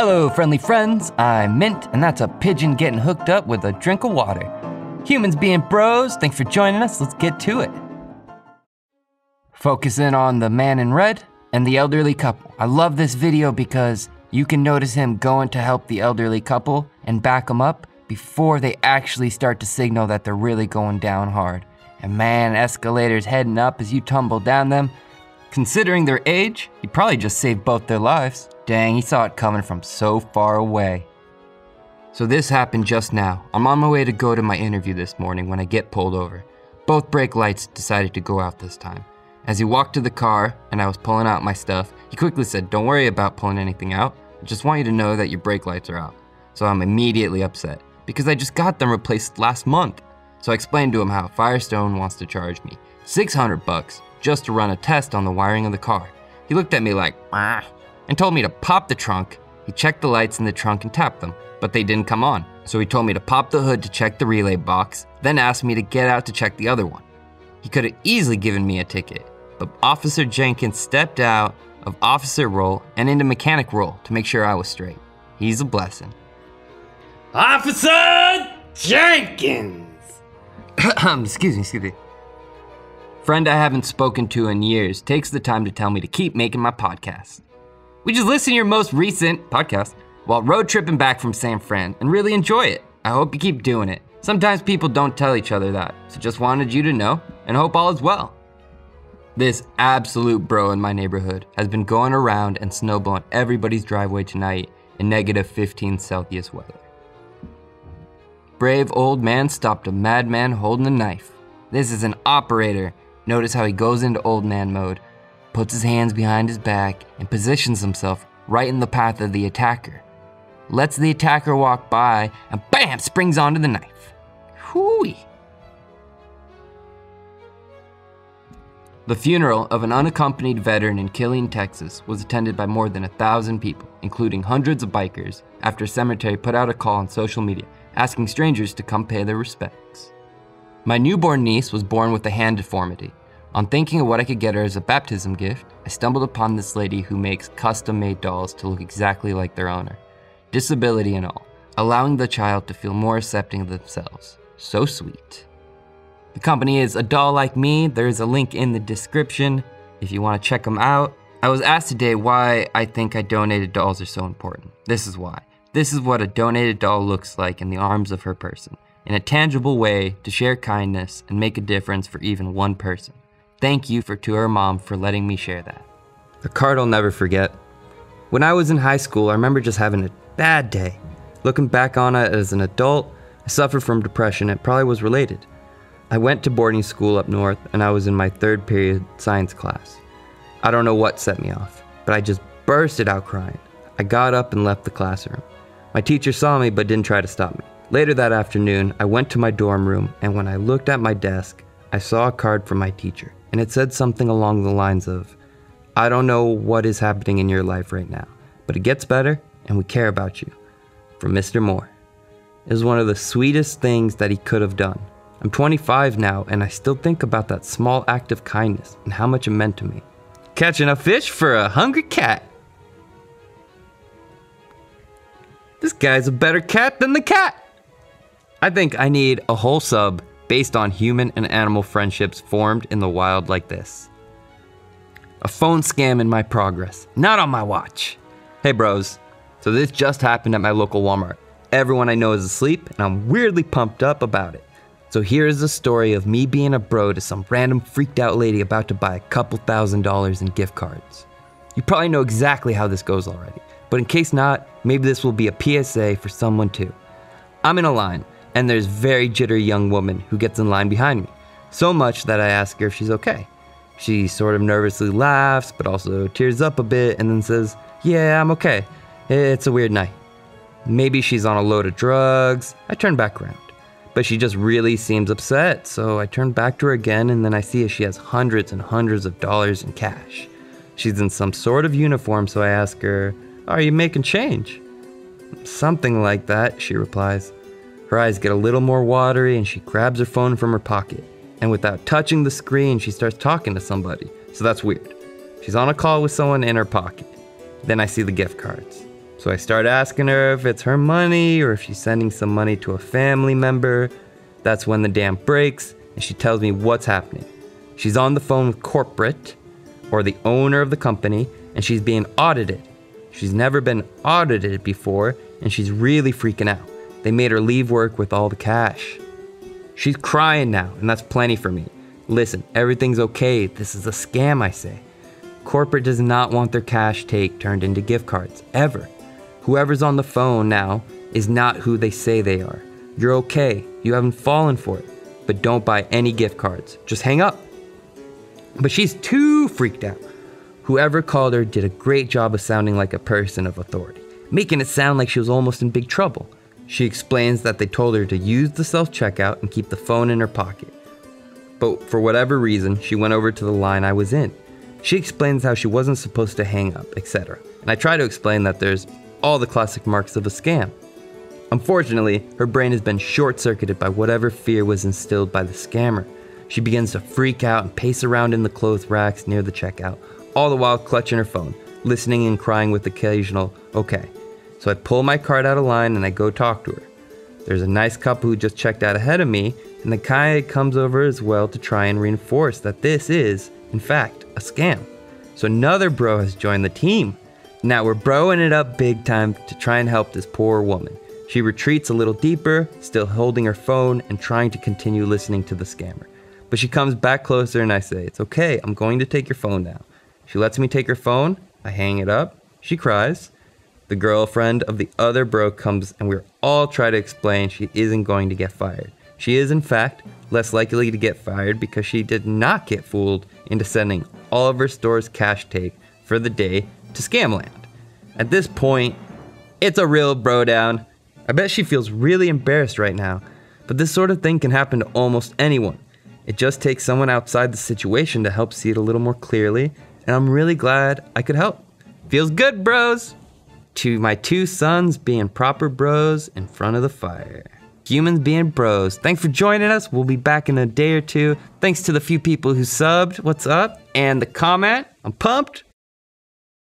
Hello, friendly friends. I'm Mintt, and that's a pigeon getting hooked up with a drink of water. Humans being bros, thanks for joining us. Let's get to it. Focusing on the man in red and the elderly couple. I love this video because you can notice him going to help the elderly couple and back them up before they actually start to signal that they're really going down hard. And man, escalators heading up as you tumble down them. Considering their age, he probably just saved both their lives. Dang, he saw it coming from so far away. So this happened just now. I'm on my way to go to my interview this morning when I get pulled over. Both brake lights decided to go out this time. As he walked to the car and I was pulling out my stuff, he quickly said, "Don't worry about pulling anything out. I just want you to know that your brake lights are out." So I'm immediately upset because I just got them replaced last month. So I explained to him how Firestone wants to charge me $600 just to run a test on the wiring of the car. He looked at me like, "Ah," and told me to pop the trunk. He checked the lights in the trunk and tapped them, but they didn't come on. So he told me to pop the hood to check the relay box, then asked me to get out to check the other one. He could have easily given me a ticket, but Officer Jenkins stepped out of officer role and into mechanic role to make sure I was straight. He's a blessing. Officer Jenkins! Excuse me. Friend I haven't spoken to in years takes the time to tell me to keep making my podcast. We just listened to your most recent podcast while road tripping back from San Fran and really enjoy it. I hope you keep doing it. Sometimes people don't tell each other that, so just wanted you to know and hope all is well. This absolute bro in my neighborhood has been going around and snowblowing everybody's driveway tonight in -15 Celsius weather. Brave old man stopped a madman holding a knife. This is an operator. Notice how he goes into old man mode, puts his hands behind his back, and positions himself right in the path of the attacker. Lets the attacker walk by, and bam, springs onto the knife. Hooey. The funeral of an unaccompanied veteran in Killeen, Texas was attended by more than 1,000 people, including hundreds of bikers, after a cemetery put out a call on social media asking strangers to come pay their respects. My newborn niece was born with a hand deformity. On thinking of what I could get her as a baptism gift, I stumbled upon this lady who makes custom-made dolls to look exactly like their owner. Disability and all, allowing the child to feel more accepting of themselves. So sweet. The company is A Doll Like Me. There is a link in the description if you want to check them out. I was asked today why I think donated dolls are so important. This is why. This is what a donated doll looks like in the arms of her person, in a tangible way to share kindness and make a difference for even one person. Thank you to her mom for letting me share that. A card I'll never forget. When I was in high school, I remember just having a bad day. Looking back on it as an adult, I suffered from depression. It probably was related. I went to boarding school up north and I was in my 3rd period science class. I don't know what set me off, but I just bursted out crying. I got up and left the classroom. My teacher saw me but didn't try to stop me. Later that afternoon, I went to my dorm room, and when I looked at my desk, I saw a card from my teacher, and it said something along the lines of, "I don't know what is happening in your life right now, but it gets better, and we care about you. From Mr. Moore." It was one of the sweetest things that he could have done. I'm 25 now, and I still think about that small act of kindness and how much it meant to me. Catching a fish for a hungry cat. This guy's a better cat than the cat. I think I need a whole sub based on human and animal friendships formed in the wild like this. A phone scam in my progress, not on my watch. Hey bros, so this just happened at my local Walmart. Everyone I know is asleep and I'm weirdly pumped up about it. So here is the story of me being a bro to some random freaked out lady about to buy a couple $1,000s in gift cards. You probably know exactly how this goes already, but in case not, maybe this will be a PSA for someone too. I'm in a line, and there's a very jittery young woman who gets in line behind me, so much that I ask her if she's okay. She sort of nervously laughs, but also tears up a bit and then says, "Yeah, I'm okay. It's a weird night." Maybe she's on a load of drugs. I turn back around, but she just really seems upset, so I turn back to her again, and then I see she has hundreds and hundreds of dollars in cash. She's in some sort of uniform, so I ask her, "Are you making change?" "Something like that," she replies. Her eyes get a little more watery and she grabs her phone from her pocket. And without touching the screen, she starts talking to somebody. So that's weird. She's on a call with someone in her pocket. Then I see the gift cards. So I start asking her if it's her money or if she's sending some money to a family member. That's when the dam breaks and she tells me what's happening. She's on the phone with corporate, or the owner of the company, and she's being audited. She's never been audited before and she's really freaking out. They made her leave work with all the cash. She's crying now, and that's plenty for me. Listen, everything's okay. This is a scam, I say. Corporate does not want their cash take turned into gift cards, ever. Whoever's on the phone now is not who they say they are. You're okay. You haven't fallen for it. But don't buy any gift cards. Just hang up. But she's too freaked out. Whoever called her did a great job of sounding like a person of authority, making it sound like she was almost in big trouble. She explains that they told her to use the self-checkout and keep the phone in her pocket. But for whatever reason, she went over to the line I was in. She explains how she wasn't supposed to hang up, etc. And I try to explain that there's all the classic marks of a scam. Unfortunately, her brain has been short-circuited by whatever fear was instilled by the scammer. She begins to freak out and pace around in the clothes racks near the checkout, all the while clutching her phone, listening and crying with occasional, okay. So I pull my card out of line and I go talk to her. There's a nice couple who just checked out ahead of me, and the guy comes over as well to try and reinforce that this is, in fact, a scam. So another bro has joined the team. Now we're broing it up big time to try and help this poor woman. She retreats a little deeper, still holding her phone and trying to continue listening to the scammer. But she comes back closer and I say, it's okay, I'm going to take your phone now. She lets me take her phone, I hang it up, she cries. The girlfriend of the other bro comes and we're all trying to explain she isn't going to get fired. She is, in fact, less likely to get fired because she did not get fooled into sending all of her store's cash take for the day to Scamland. At this point, it's a real bro down. I bet she feels really embarrassed right now, but this sort of thing can happen to almost anyone. It just takes someone outside the situation to help see it a little more clearly, and I'm really glad I could help. Feels good, bros! To my two sons being proper bros in front of the fire. Humans being bros. Thanks for joining us. We'll be back in a day or two. Thanks to the few people who subbed. What's up? And the comment. I'm pumped.